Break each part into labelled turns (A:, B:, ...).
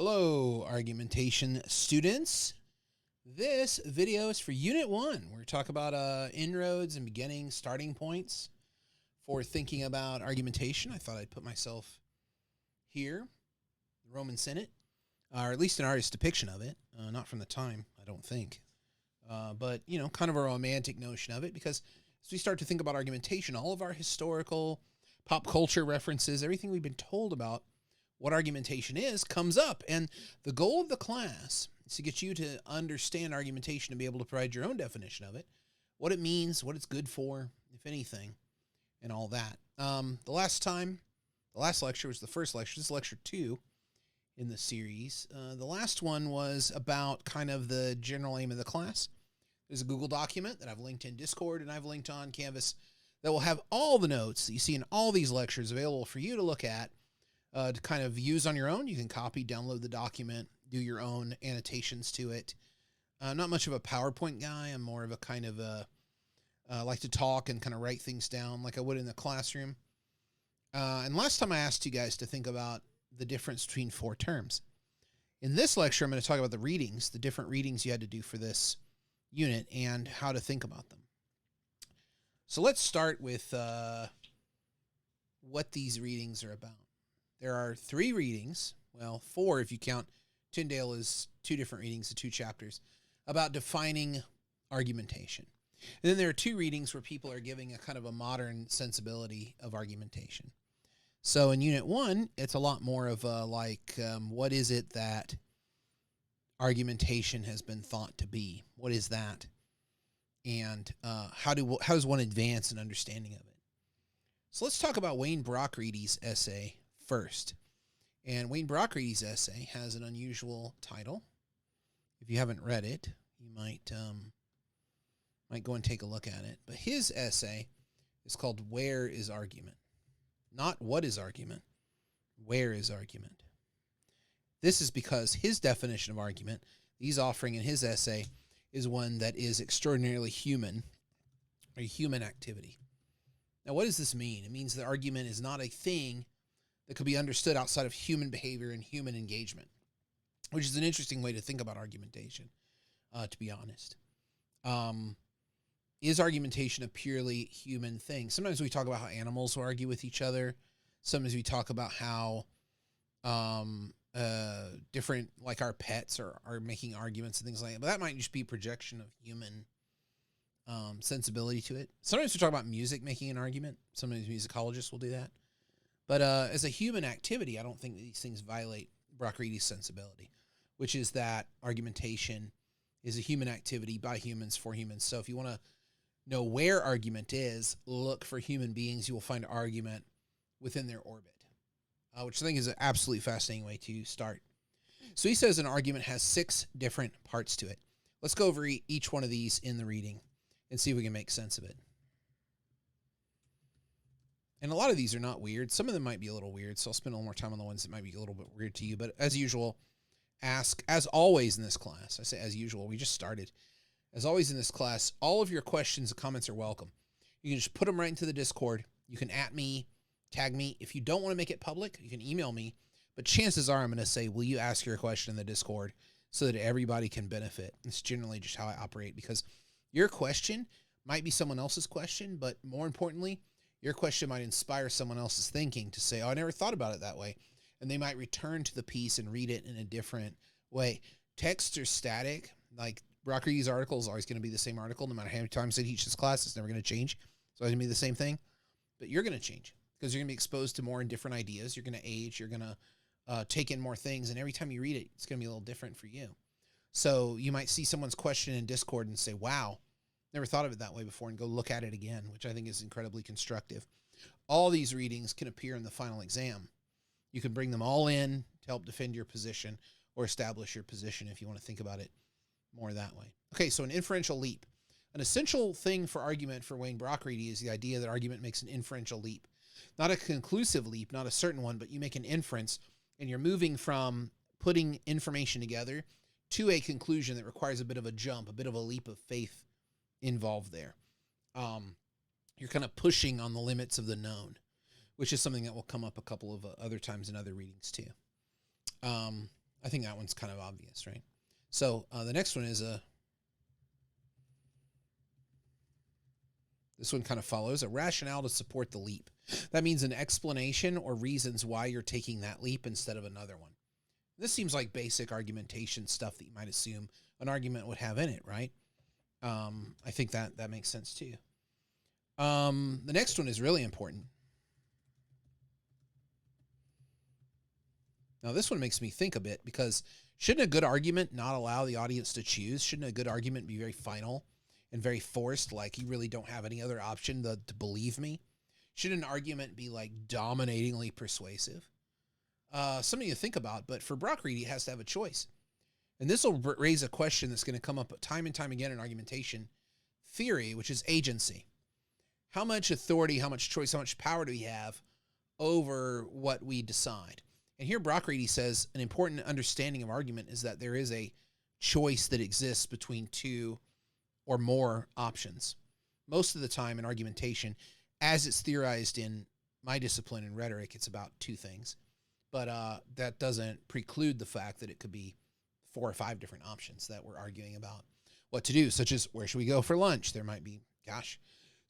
A: Hello, argumentation students. This video is for Unit 1. We're talking about inroads and beginning starting points for thinking about argumentation. I thought I'd put myself here, the Roman Senate, or at least an artist's depiction of it, not from the time, I don't think. But, kind of a romantic notion of it, because as we start to think about argumentation, all of our historical, pop culture references, everything we've been told about what argumentation is comes up. And the goal of the class is to get you to understand argumentation and be able to provide your own definition of it, what it means, what it's good for, if anything, and all that. The last lecture was the first lecture. This is lecture 2 in the series. The last one was about kind of the general aim of the class. There's a Google document that I've linked in Discord and I've linked on Canvas that will have all the notes that you see in all these lectures available for you to look at, to kind of use on your own. You can copy, download the document, do your own annotations to it. I'm not much of a PowerPoint guy. I'm more of a kind of like to talk and kind of write things down like I would in the classroom. And last time I asked you guys to think about the difference between 4 terms. In this lecture, I'm going to talk about the readings, the different readings you had to do for this unit and how to think about them. So let's start with what these readings are about. There are 3 readings, well, 4 if you count Tyndale as 2 different readings of 2 chapters, about defining argumentation. And then there are 2 readings where people are giving a kind of a modern sensibility of argumentation. So in Unit 1, it's a lot more of what is it that argumentation has been thought to be? What is that? And how does one advance an understanding of it? So let's talk about Wayne Brockreedy's essay first. And Wayne Brockreedy's essay has an unusual title. If you haven't read it, you might go and take a look at it. But his essay is called Where is Argument? Not what is argument, where is argument? This is because his definition of argument, he's offering in his essay, is one that is extraordinarily human, a human activity. Now, what does this mean? It means that argument is not a thing that could be understood outside of human behavior and human engagement, which is an interesting way to think about argumentation, to be honest. Is argumentation a purely human thing? Sometimes we talk about how animals will argue with each other. Sometimes we talk about how different, like our pets are making arguments and things like that. But that might just be projection of human sensibility to it. Sometimes we talk about music making an argument. Sometimes musicologists will do that. But as a human activity, I don't think these things violate Brockreedy's sensibility, which is that argumentation is a human activity by humans for humans. So if you want to know where argument is, look for human beings. You will find argument within their orbit, which I think is an absolutely fascinating way to start. So he says an argument has 6 different parts to it. Let's go over each one of these in the reading and see if we can make sense of it. And a lot of these are not weird. Some of them might be a little weird, so I'll spend a little more time on the ones that might be a little bit weird to you. But as usual, ask, as always in this class, I say as usual, we just started. As always in this class, all of your questions and comments are welcome. You can just put them right into the Discord. You can @ me, tag me. If you don't want to make it public, you can email me. But chances are I'm going to say, will you ask your question in the Discord so that everybody can benefit? It's generally just how I operate, because your question might be someone else's question, but more importantly, your question might inspire someone else's thinking to say, oh, I never thought about it that way. And they might return to the piece and read it in a different way. Texts are static. Like Brockreedy's article is always going to be the same article. No matter how many times I teach this class, it's never going to change. It's always going to be the same thing. But you're going to change because you're going to be exposed to more and different ideas. You're going to age. You're going to take in more things. And every time you read it, it's going to be a little different for you. So you might see someone's question in Discord and say, wow, never thought of it that way before, and go look at it again, which I think is incredibly constructive. All these readings can appear in the final exam. You can bring them all in to help defend your position or establish your position if you want to think about it more that way. Okay, so an inferential leap. An essential thing for argument for Wayne Brockreedy is the idea that argument makes an inferential leap. Not a conclusive leap, not a certain one, but you make an inference, and you're moving from putting information together to a conclusion that requires a bit of a jump, a bit of a leap of faith involved there. You're kind of pushing on the limits of the known, which is something that will come up a couple of other times in other readings too. I think that one's kind of obvious, right? So the next one is this one kind of follows a rationale to support the leap. That means an explanation or reasons why you're taking that leap instead of another one. This seems like basic argumentation stuff that you might assume an argument would have in it, right? I think that makes sense too. The next one is really important. Now, this one makes me think a bit because shouldn't a good argument not allow the audience to choose? Shouldn't a good argument be very final and very forced, like you really don't have any other option to believe me? Should an argument be like dominatingly persuasive? Something to think about, but for Brock Reed, he has to have a choice. And this will raise a question that's going to come up time and time again in argumentation theory, which is agency. How much authority, how much choice, how much power do we have over what we decide? And here Brock Reed says an important understanding of argument is that there is a choice that exists between two or more options. Most of the time in argumentation, as it's theorized in my discipline in rhetoric, it's about two things. But that doesn't preclude the fact that it could be 4 or 5 different options that we're arguing about what to do, such as where should we go for lunch? There might be,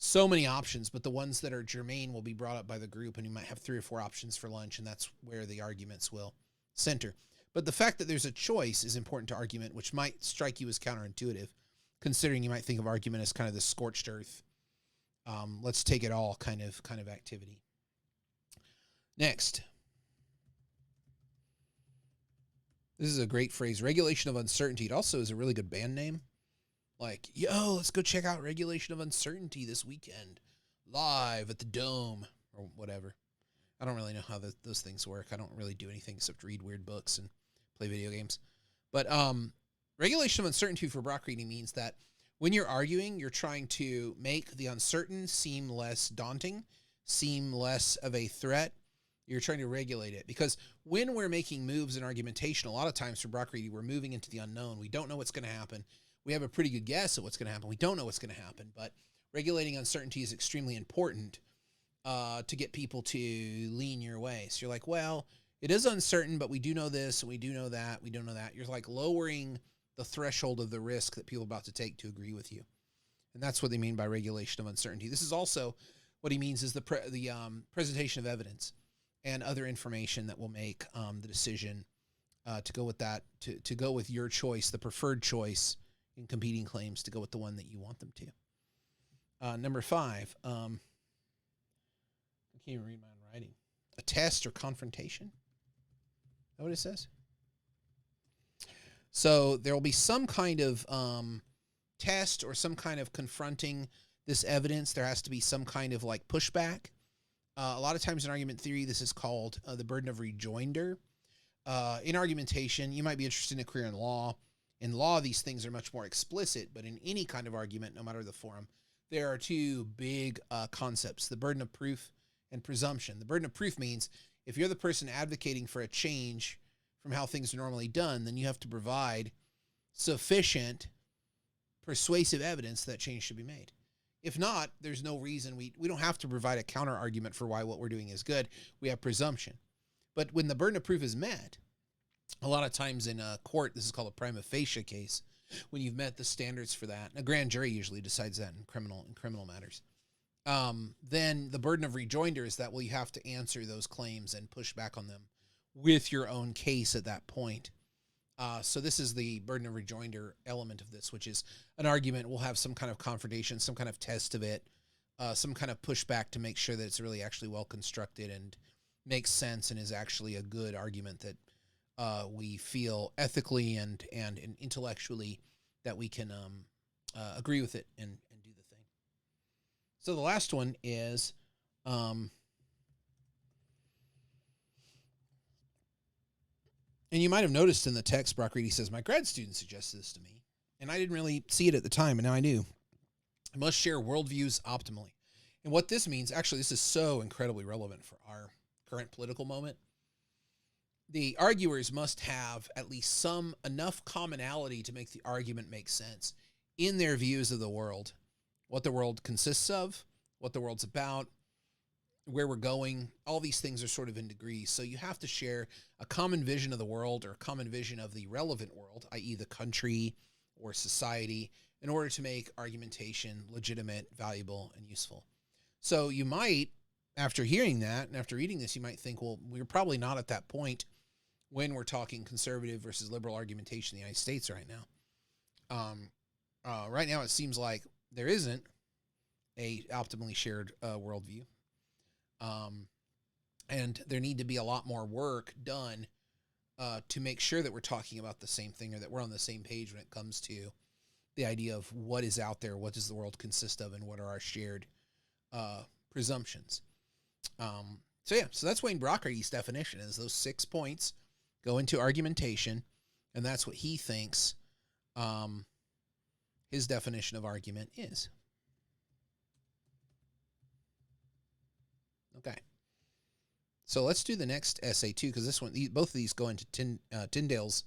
A: so many options, but the ones that are germane will be brought up by the group, and you might have 3 or 4 options for lunch, and that's where the arguments will center. But the fact that there's a choice is important to argument, which might strike you as counterintuitive, considering you might think of argument as kind of the scorched earth. Let's take it all kind of activity. Next. This is a great phrase, regulation of uncertainty. It also is a really good band name. Like, yo, let's go check out Regulation of Uncertainty this weekend, live at the Dome, or whatever. I don't really know how those things work. I don't really do anything except read weird books and play video games. But regulation of uncertainty for Brock reading means that when you're arguing, you're trying to make the uncertain seem less daunting, seem less of a threat. You're trying to regulate it. Because when we're making moves in argumentation, a lot of times for Brock reading, we're moving into the unknown. We don't know what's going to happen. We have a pretty good guess at what's going to happen. We don't know what's going to happen, but regulating uncertainty is extremely important to get people to lean your way. So you're like, well, it is uncertain, but we do know this, and we do know that, we don't know that. You're like lowering the threshold of the risk that people are about to take to agree with you. And that's what they mean by regulation of uncertainty. This is also what he means is the presentation of evidence and other information that will make the decision to go with that, to go with your choice, the preferred choice, in competing claims, to go with the one that you want them to. Number 5, I can't even read my own writing. A test or confrontation. Is that what it says? So there will be some kind of test or some kind of confronting this evidence. There has to be some kind of like pushback. A lot of times in argument theory, this is called the burden of rejoinder. In argumentation, you might be interested in a career in law. In law, these things are much more explicit, but in any kind of argument, no matter the forum, there are 2 big concepts, the burden of proof and presumption. The burden of proof means if you're the person advocating for a change from how things are normally done, then you have to provide sufficient persuasive evidence that change should be made. If not, there's no reason. We don't have to provide a counter argument for why what we're doing is good. We have presumption. But when the burden of proof is met, a lot of times in a court, this is called a prima facie case, when you've met the standards for that. And a grand jury usually decides that in criminal matters. Then the burden of rejoinder is that, well, you have to answer those claims and push back on them with your own case at that point. So this is the burden of rejoinder element of this, which is an argument will have some kind of confrontation, some kind of test of it, some kind of pushback to make sure that it's really actually well constructed and makes sense and is actually a good argument that we feel ethically and intellectually that we can agree with it and do the thing. So the last one is and you might have noticed in the text, Brock Reedy says, my grad student suggested this to me, and I didn't really see it at the time, and now I do. I must share worldviews optimally. And what this means, actually, this is so incredibly relevant for our current political moment. The arguers must have at least enough commonality to make the argument make sense in their views of the world, what the world consists of, what the world's about, where we're going. All these things are sort of in degrees. So you have to share a common vision of the world or a common vision of the relevant world, i.e. the country or society, in order to make argumentation legitimate, valuable, and useful. So you might, after hearing that and after reading this, you might think, well, we're probably not at that point when we're talking conservative versus liberal argumentation in the United States right now. Right now, it seems like there isn't a optimally shared worldview. And there need to be a lot more work done to make sure that we're talking about the same thing, or that we're on the same page when it comes to the idea of what is out there, what does the world consist of, and what are our shared presumptions. So that's Wayne Brockerty's definition, is those 6 points go into argumentation, and that's what he thinks his definition of argument is. Okay. So let's do the next essay too, because this one, both of these go into Tyndale's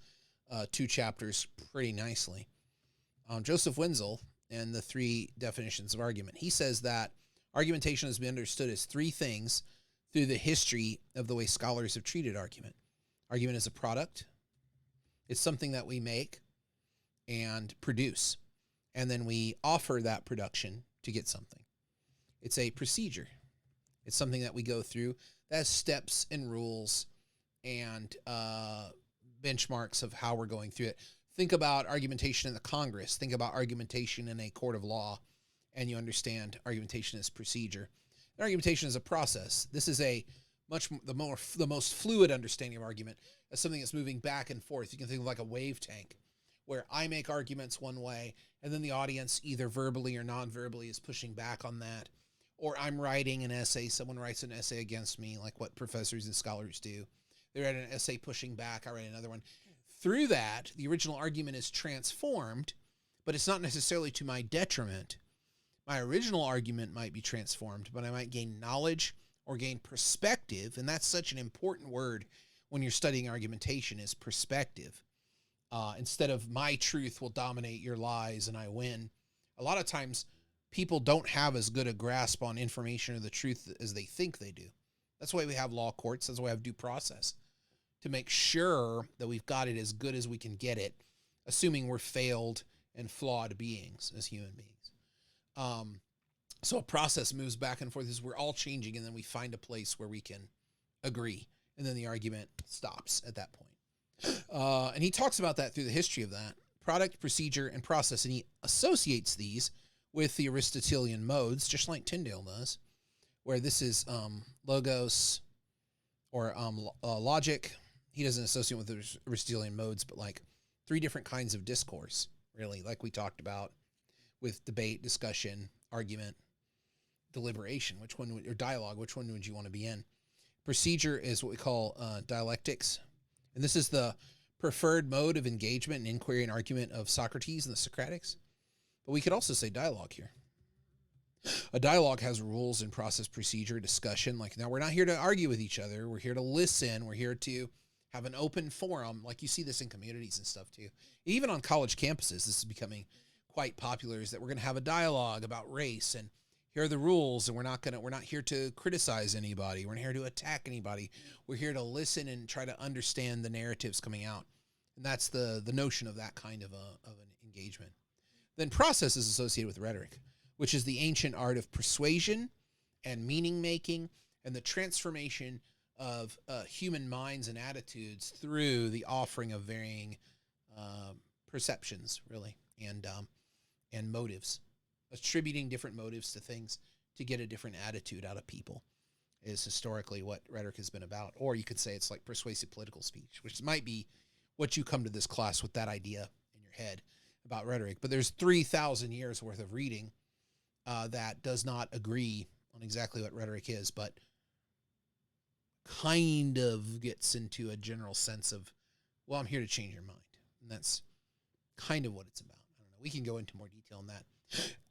A: 2 chapters pretty nicely. Joseph Wenzel and the 3 definitions of argument. He says that argumentation has been understood as 3 things through the history of the way scholars have treated argument. Argument is a product. It's something that we make and produce, and then we offer that production to get something. It's a procedure. It's something that we go through that has steps and rules and benchmarks of how we're going through it. Think about argumentation in the Congress. Think about argumentation in a court of law, and you understand argumentation as procedure. And argumentation is a process. This is the most fluid understanding of argument as something that's moving back and forth. You can think of like a wave tank, where I make arguments one way, and then the audience, either verbally or non-verbally, is pushing back on that. Or I'm writing an essay, someone writes an essay against me, like what professors and scholars do. They write an essay pushing back, I write another one. Through that, the original argument is transformed, but it's not necessarily to my detriment. My original argument might be transformed, but I might gain knowledge or gain perspective, and that's such an important word when you're studying argumentation, is perspective. Instead of my truth will dominate your lies and I win. A lot of times, people don't have as good a grasp on information or the truth as they think they do. That's why we have law courts. That's why we have due process, to make sure that we've got it as good as we can get it, assuming we're failed and flawed beings as human beings. So a process moves back and forth as we're all changing, and then we find a place where we can agree, and then the argument stops at that point. And he talks about that through the history of that. Product, procedure, and process, and he associates these with the Aristotelian modes, just like Tyndale does, where this is logos or logic. He doesn't associate with the Aristotelian modes, but like 3 different kinds of discourse, really, like we talked about with debate, discussion, argument, deliberation, or dialogue, which one would you want to be in? Procedure is what we call dialectics, and this is the preferred mode of engagement and inquiry and argument of Socrates and the Socratics. But we could also say dialogue here. A dialogue has rules and process, procedure, discussion. Like, now we're not here to argue with each other. We're here to listen. We're here to have an open forum. Like, you see this in communities and stuff too. Even on college campuses, this is becoming quite popular, is that we're going to have a dialogue about race, and here are the rules, and we're not here to criticize anybody. We're not here to attack anybody. We're here to listen and try to understand the narratives coming out. And that's the notion of that kind of an engagement. Then process is associated with rhetoric, which is the ancient art of persuasion and meaning making and the transformation of human minds and attitudes through the offering of varying perceptions, really, and motives. Attributing different motives to things to get a different attitude out of people is historically what rhetoric has been about. Or you could say it's like persuasive political speech, which might be what you come to this class with, that idea in your head about rhetoric. But there's 3,000 years worth of reading that does not agree on exactly what rhetoric is, but kind of gets into a general sense of, well, I'm here to change your mind. And that's kind of what it's about. I don't know. We can go into more detail on that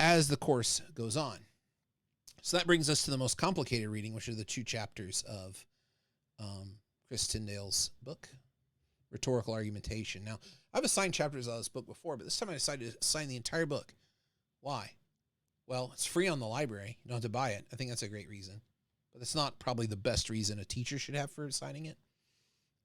A: as the course goes on. So that brings us to the most complicated reading, which are the 2 chapters of Chris Tyndale's book, Rhetorical Argumentation. Now, I've assigned chapters of this book before, but this time I decided to assign the entire book. Why? Well, it's free on the library. You don't have to buy it. I think that's a great reason. but that's not probably the best reason a teacher should have for assigning it.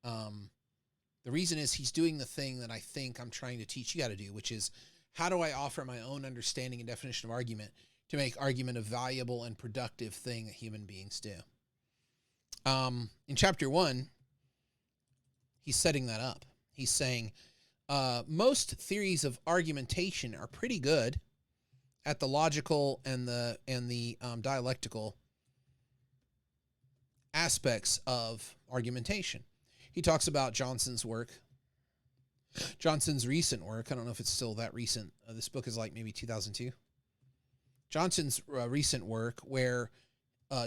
A: The reason is he's doing the thing that I think I'm trying to teach you how to do, which is how do I offer my own understanding and definition of argument to make argument a valuable and productive thing that human beings do. In chapter 1, he's setting that up. He's saying most theories of argumentation are pretty good at the logical and the dialectical aspects of argumentation. He talks about Johnson's recent work. I don't know if it's still that recent. This book is like maybe 2002. Johnson's recent work where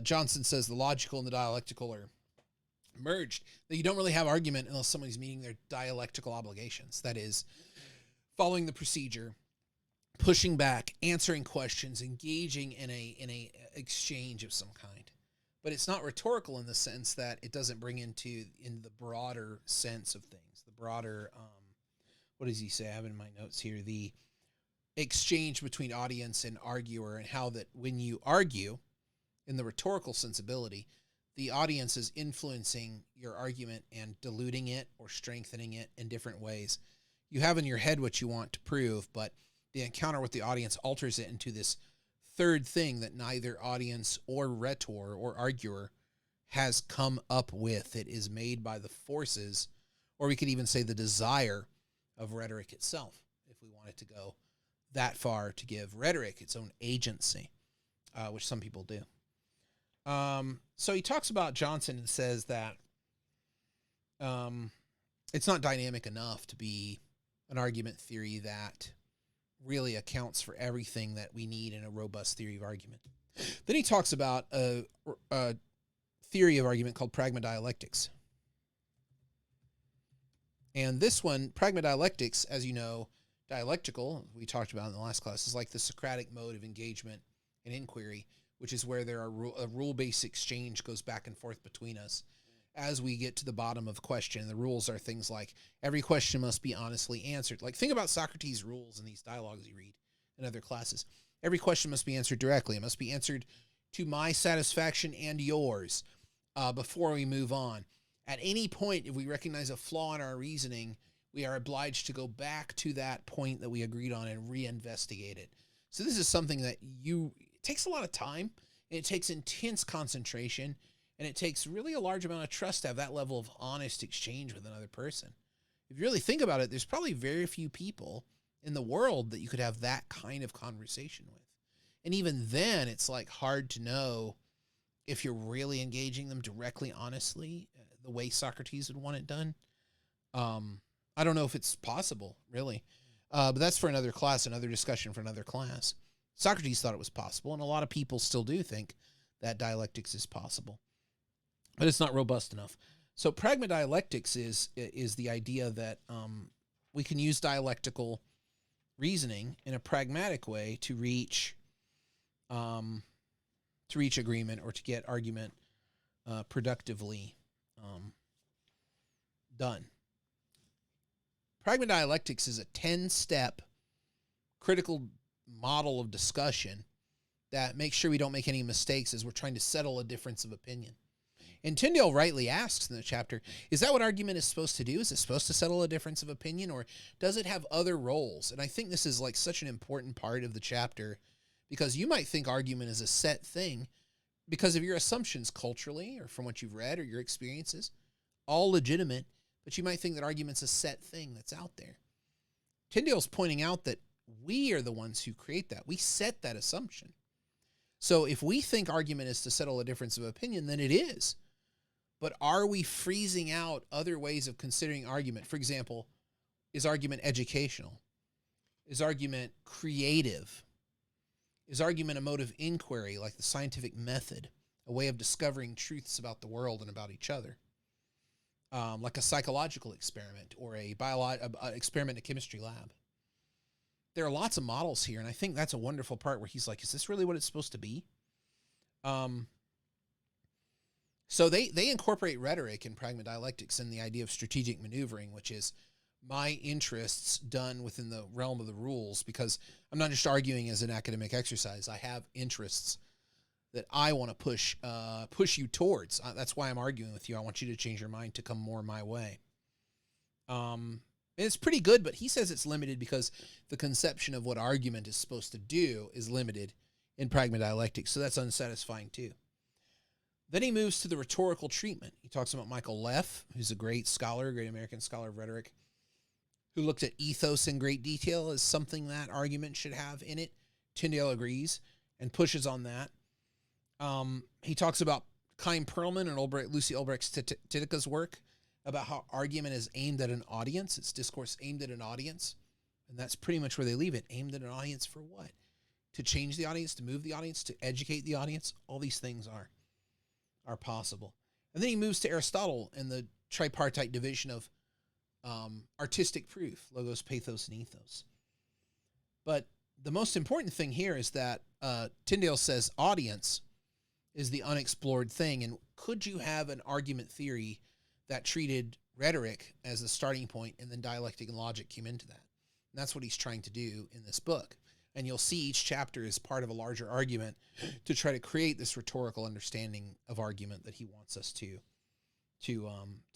A: Johnson says the logical and the dialectical are merged, that you don't really have argument unless somebody's meeting their dialectical obligations. That is, following the procedure, pushing back, answering questions, engaging in a exchange of some kind. But it's not rhetorical in the sense that it doesn't bring in the broader sense of things. The broader, what does he say? I have in my notes here, the exchange between audience and arguer, and how that when you argue in the rhetorical sensibility, the audience is influencing your argument and diluting it or strengthening it in different ways. You have in your head what you want to prove, but the encounter with the audience alters it into this third thing that neither audience or rhetor or arguer has come up with. It is made by the forces, or we could even say the desire of rhetoric itself, if we wanted to go that far to give rhetoric its own agency, which some people do. So he talks about Johnson and says that it's not dynamic enough to be an argument theory that really accounts for everything that we need in a robust theory of argument. Then he talks about a theory of argument called Pragma Dialectics. And this one, Pragma Dialectics, as you know, dialectical, we talked about in the last class, is like the Socratic mode of engagement and inquiry, which is where there are a rule-based exchange goes back and forth between us as we get to the bottom of the question. The rules are things like every question must be honestly answered. Like, think about Socrates' rules in these dialogues you read in other classes. Every question must be answered directly. It must be answered to my satisfaction and yours before we move on. At any point, if we recognize a flaw in our reasoning, we are obliged to go back to that point that we agreed on and reinvestigate it. So this is something that it takes a lot of time, and it takes intense concentration, and it takes really a large amount of trust to have that level of honest exchange with another person. If you really think about it, there's probably very few people in the world that you could have that kind of conversation with. And even then, it's like hard to know if you're really engaging them directly, honestly, the way Socrates would want it done. I don't know if it's possible, really. But that's for another class, another discussion for another class. Socrates thought it was possible, and a lot of people still do think that dialectics is possible. But it's not robust enough. So Pragma Dialectics is the idea that we can use dialectical reasoning in a pragmatic way to reach agreement or to get argument productively done. Pragma Dialectics is a 10-step critical model of discussion that makes sure we don't make any mistakes as we're trying to settle a difference of opinion. And Tyndale rightly asks in the chapter, is that what argument is supposed to do? Is it supposed to settle a difference of opinion, or does it have other roles? And I think this is like such an important part of the chapter, because you might think argument is a set thing because of your assumptions culturally or from what you've read or your experiences, all legitimate, but you might think that argument's a set thing that's out there. Tyndale's pointing out that we are the ones who create that. We set that assumption. So if we think argument is to settle a difference of opinion, then it is. But are we freezing out other ways of considering argument? For example, is argument educational? Is argument creative? Is argument a mode of inquiry, like the scientific method, a way of discovering truths about the world and about each other? Like a psychological experiment or an experiment in a chemistry lab. There are lots of models here, and I think that's a wonderful part where he's like, is this really what it's supposed to be? So they incorporate rhetoric in Pragma Dialectics and the idea of strategic maneuvering, which is my interests done within the realm of the rules, because I'm not just arguing as an academic exercise. I have interests that I want to push you towards. That's why I'm arguing with you. I want you to change your mind to come more my way. And it's pretty good, but he says it's limited because the conception of what argument is supposed to do is limited in Pragma Dialectics. So that's unsatisfying too. Then he moves to the rhetorical treatment. He talks about Michael Leff, who's a great scholar, a great American scholar of rhetoric, who looked at ethos in great detail as something that argument should have in it. Tyndale agrees and pushes on that. He talks about Chaim Perlman and Lucy Ulbricht-Titica's work about how argument is aimed at an audience. It's discourse aimed at an audience. And that's pretty much where they leave it. Aimed at an audience for what? To change the audience, to move the audience, to educate the audience. All these things are possible. And then he moves to Aristotle and the tripartite division of artistic proof, logos, pathos, and ethos. But the most important thing here is that Tyndale says audience is the unexplored thing. And could you have an argument theory that treated rhetoric as the starting point and then dialectic and logic came into that? And that's what he's trying to do in this book. And you'll see each chapter is part of a larger argument to try to create this rhetorical understanding of argument that he wants us to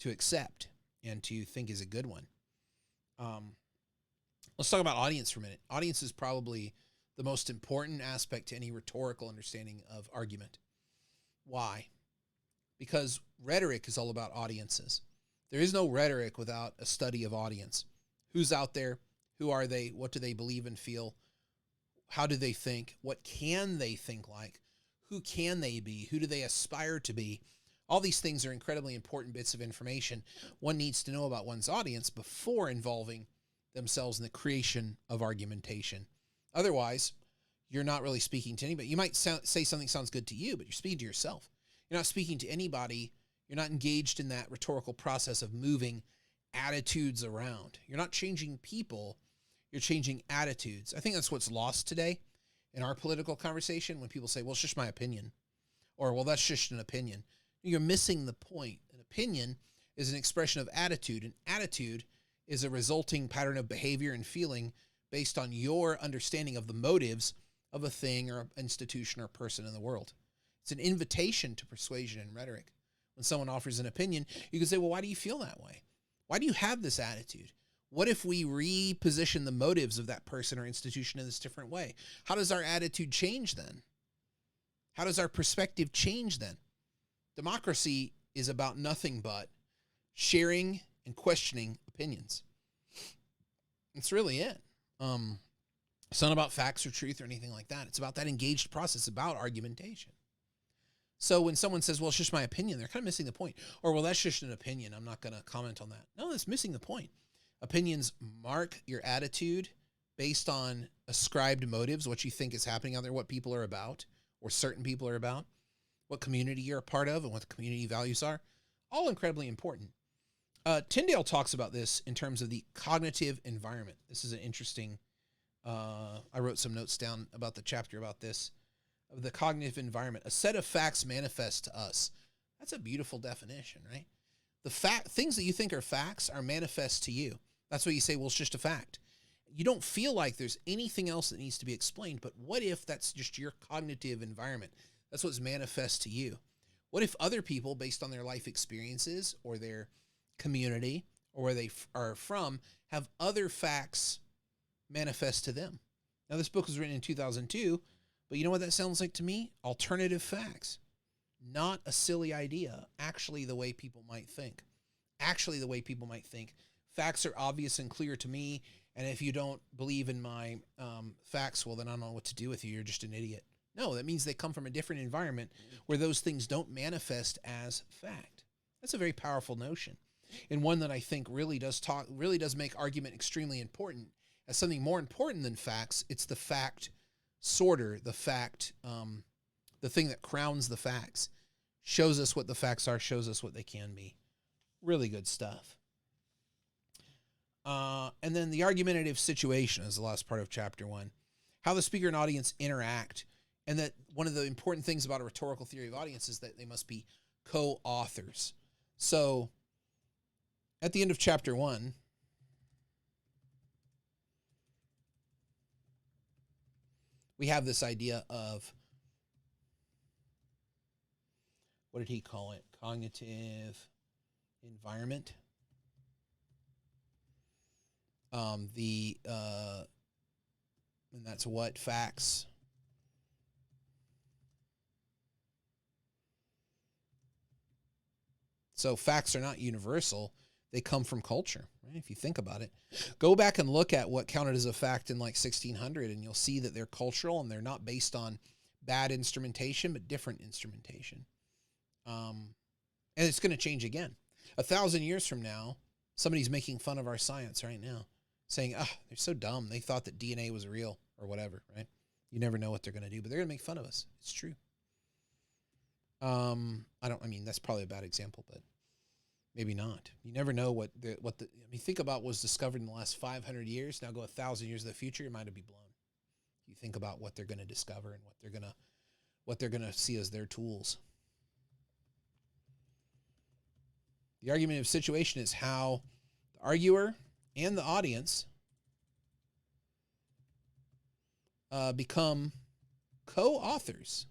A: accept and to think is a good one. Let's talk about audience for a minute. Audience is probably the most important aspect to any rhetorical understanding of argument. Why? Because rhetoric is all about audiences. There is no rhetoric without a study of audience. Who's out there? Who are they? What do they believe and feel? How do they think? What can they think like? Who can they be? Who do they aspire to be? All these things are incredibly important bits of information one needs to know about one's audience before involving themselves in the creation of argumentation. Otherwise, you're not really speaking to anybody. You might say something sounds good to you, but you're speaking to yourself. You're not speaking to anybody. You're not engaged in that rhetorical process of moving attitudes around. You're not changing people. You're changing attitudes. I think that's what's lost today in our political conversation when people say, well, it's just my opinion. Or, well, that's just an opinion. You're missing the point. An opinion is an expression of attitude. An attitude is a resulting pattern of behavior and feeling based on your understanding of the motives of a thing or an institution or person in the world. It's an invitation to persuasion and rhetoric. When someone offers an opinion, you can say, well, why do you feel that way? Why do you have this attitude? What if we reposition the motives of that person or institution in this different way? How does our attitude change then? How does our perspective change then? Democracy is about nothing but sharing and questioning opinions. That's really it. It's not about facts or truth or anything like that. It's about that engaged process, about argumentation. So when someone says, well, it's just my opinion, they're kind of missing the point. Or, well, that's just an opinion. I'm not going to comment on that. No, that's missing the point. Opinions mark your attitude based on ascribed motives, what you think is happening out there, what people are about, or certain people are about, what community you're a part of, and what the community values are. All incredibly important. Tyndale talks about this in terms of the cognitive environment. This is an interesting, I wrote some notes down about the chapter about this, of the cognitive environment. A set of facts manifest to us. That's a beautiful definition, right? The things that you think are facts are manifest to you. That's why you say, well, it's just a fact. You don't feel like there's anything else that needs to be explained, but what if that's just your cognitive environment? That's what's manifest to you. What if other people, based on their life experiences or their community or where they are from, have other facts manifest to them? Now, this book was written in 2002, but you know what that sounds like to me? Alternative facts. Not a silly idea. Actually, the way people might think. Actually, the way people might think. Facts are obvious and clear to me, and if you don't believe in my facts, well, then I don't know what to do with you. You're just an idiot. No, that means they come from a different environment where those things don't manifest as fact. That's a very powerful notion, and one that I think really does make argument extremely important. As something more important than facts, it's the fact sorter, the fact, the thing that crowns the facts, shows us what the facts are, shows us what they can be. Really good stuff. And then the argumentative situation is the last part of chapter 1. How the speaker and audience interact. And that one of the important things about a rhetorical theory of audience is that they must be co-authors. So at the end of chapter 1, we have this idea of what did he call it? Cognitive environment. And that's what facts. So facts are not universal. They come from culture, right? If you think about it, go back and look at what counted as a fact in like 1600, and you'll see that they're cultural and they're not based on bad instrumentation, but different instrumentation. And it's going to change again. 1,000 years from now, somebody's making fun of our science right now, saying, they're so dumb. They thought that DNA was real or whatever, right? You never know what they're going to do, but they're going to make fun of us. It's true. That's probably a bad example, but maybe not. You never know what think about what was discovered in the last 500 years. Now go 1,000 years in the future, your mind will be blown. You think about what they're going to discover and what they're going to see as their tools. The argumentative situation is how the arguer and the audience become co-authors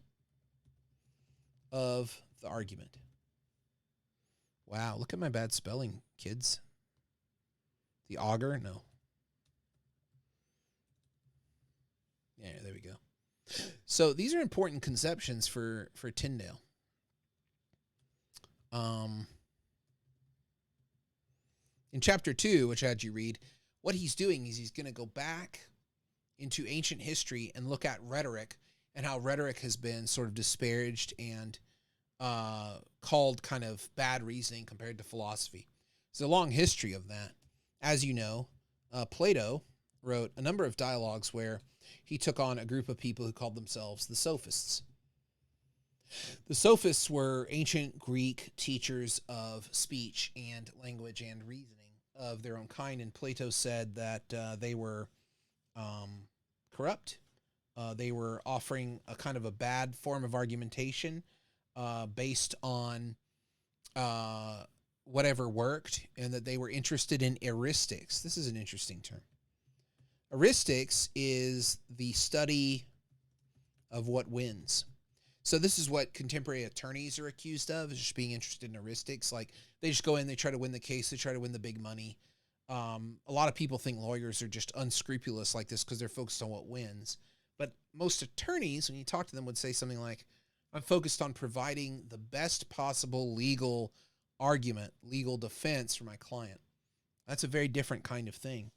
A: of the argument. Wow, look at my bad spelling, kids. The auger? No. Yeah, there we go. So these are important conceptions for Tyndale. In chapter 2, which I had you read, what he's doing is he's going to go back into ancient history and look at rhetoric and how rhetoric has been sort of disparaged and called kind of bad reasoning compared to philosophy. There's a long history of that. As you know, Plato wrote a number of dialogues where he took on a group of people who called themselves the Sophists. The Sophists were ancient Greek teachers of speech and language and reasoning of their own kind, and Plato said that they were corrupt. They were offering a kind of a bad form of argumentation based on whatever worked, and that they were interested in heuristics. This is an interesting term. Heuristics is the study of what wins. So this is what contemporary attorneys are accused of, is just being interested in heuristics. Like, they just go in, they try to win the case, they try to win the big money. A lot of people think lawyers are just unscrupulous like this because they're focused on what wins. But most attorneys, when you talk to them, would say something like, I'm focused on providing the best possible legal argument, legal defense for my client. That's a very different kind of thing.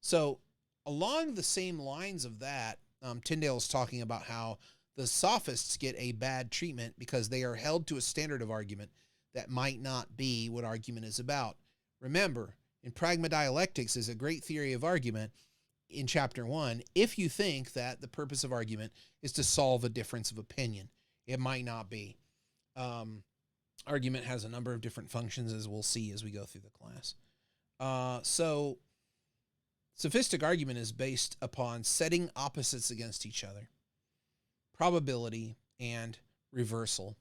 A: So along the same lines of that, Tyndale is talking about how the sophists get a bad treatment because they are held to a standard of argument that might not be what argument is about. Remember, in Pragma Dialectics is a great theory of argument in chapter 1. If you think that the purpose of argument is to solve a difference of opinion, it might not be. Argument has a number of different functions, as we'll see as we go through the class. So sophistic argument is based upon setting opposites against each other, probability, and reversal.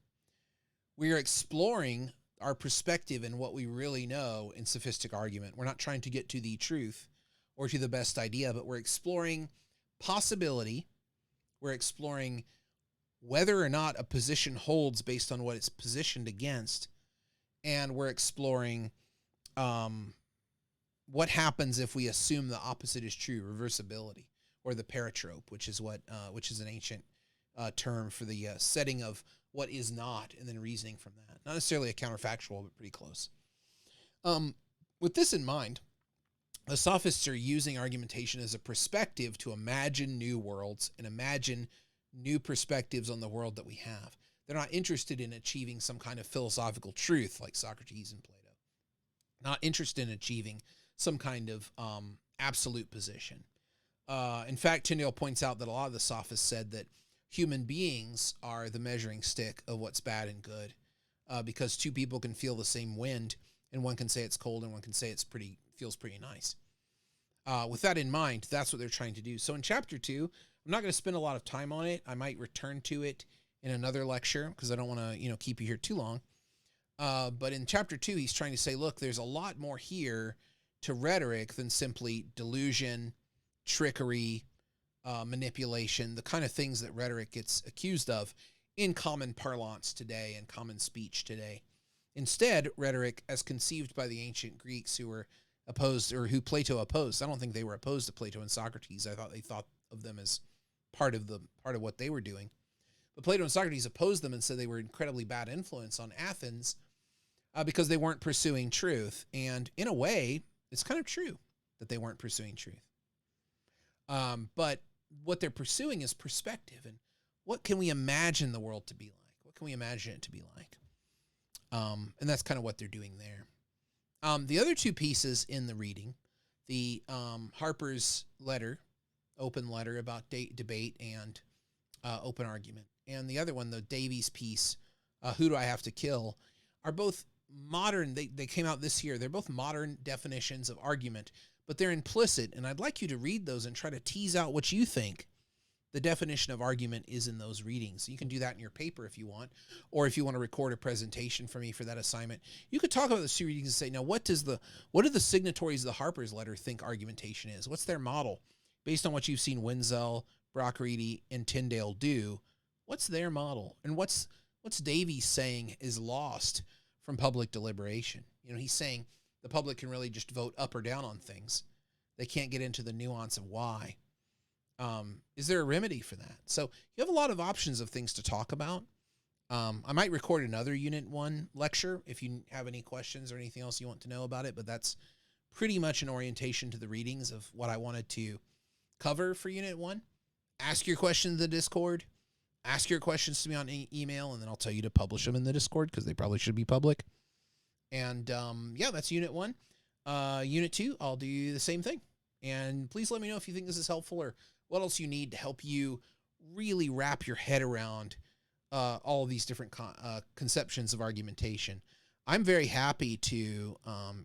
A: We are exploring our perspective and what we really know in sophistic argument. We're not trying to get to the truth or to the best idea, but we're exploring possibility. We're exploring whether or not a position holds based on what it's positioned against. And we're exploring what happens if we assume the opposite is true, reversibility, or the paratrope, which is an ancient term for the setting of what is not and then reasoning from that. Not necessarily a counterfactual, but pretty close. With this in mind, the sophists are using argumentation as a perspective to imagine new worlds and imagine new perspectives on the world that we have. They're not interested in achieving some kind of philosophical truth like Socrates and Plato. Not interested in achieving some kind of absolute position. In fact, Tyndale points out that a lot of the sophists said that human beings are the measuring stick of what's bad and good, because two people can feel the same wind, and one can say it's cold and one can say feels pretty nice. With that in mind, that's what they're trying to do. So in chapter 2, I'm not going to spend a lot of time on it. I might return to it in another lecture because I don't want to, keep you here too long. But in chapter 2, he's trying to say, look, there's a lot more here to rhetoric than simply delusion, trickery, manipulation, the kind of things that rhetoric gets accused of. in common parlance today and common speech today. Instead, rhetoric, as conceived by the ancient Greeks who were opposed, or who Plato opposed, I don't think they were opposed to Plato and Socrates. I thought they thought of them as part of what they were doing. But Plato and Socrates opposed them and said they were incredibly bad influence on Athens because they weren't pursuing truth. And in a way, it's kind of true that they weren't pursuing truth. But what they're pursuing is perspective. And what can we imagine the world to be like? What can we imagine it to be like? And that's kind of what they're doing there. The other two pieces in the reading, the Harper's letter, open letter about debate and open argument, and the other one, the Davies piece, Who Do I Have to Kill, are both modern. They came out this year. They're both modern definitions of argument, but they're implicit, and I'd like you to read those and try to tease out what you think the definition of argument is in those readings. You can do that in your paper if you want, or if you want to record a presentation for me for that assignment. You could talk about the two readings and say, now what do the signatories of the Harper's letter think argumentation is? What's their model? Based on what you've seen Wenzel, Brock-Reedy, and Tyndale do, what's their model? And what's Davies saying is lost from public deliberation? You know, he's saying the public can really just vote up or down on things. They can't get into the nuance of why. Is there a remedy for that? So you have a lot of options of things to talk about. I might record another Unit 1 lecture if you have any questions or anything else you want to know about it, but that's pretty much an orientation to the readings of what I wanted to cover for Unit 1. Ask your questions in the Discord. Ask your questions to me on email, and then I'll tell you to publish them in the Discord because they probably should be public. And yeah, that's Unit 1. Unit 2, I'll do the same thing. And please let me know if you think this is helpful or what else you need to help you really wrap your head around all of these different conceptions of argumentation. I'm very happy to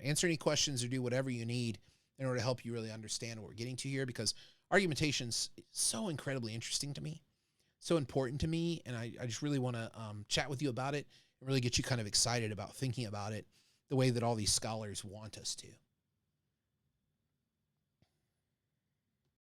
A: answer any questions or do whatever you need in order to help you really understand what we're getting to here, because argumentation's so incredibly interesting to me, so important to me, and I just really want to chat with you about it and really get you kind of excited about thinking about it the way that all these scholars want us to.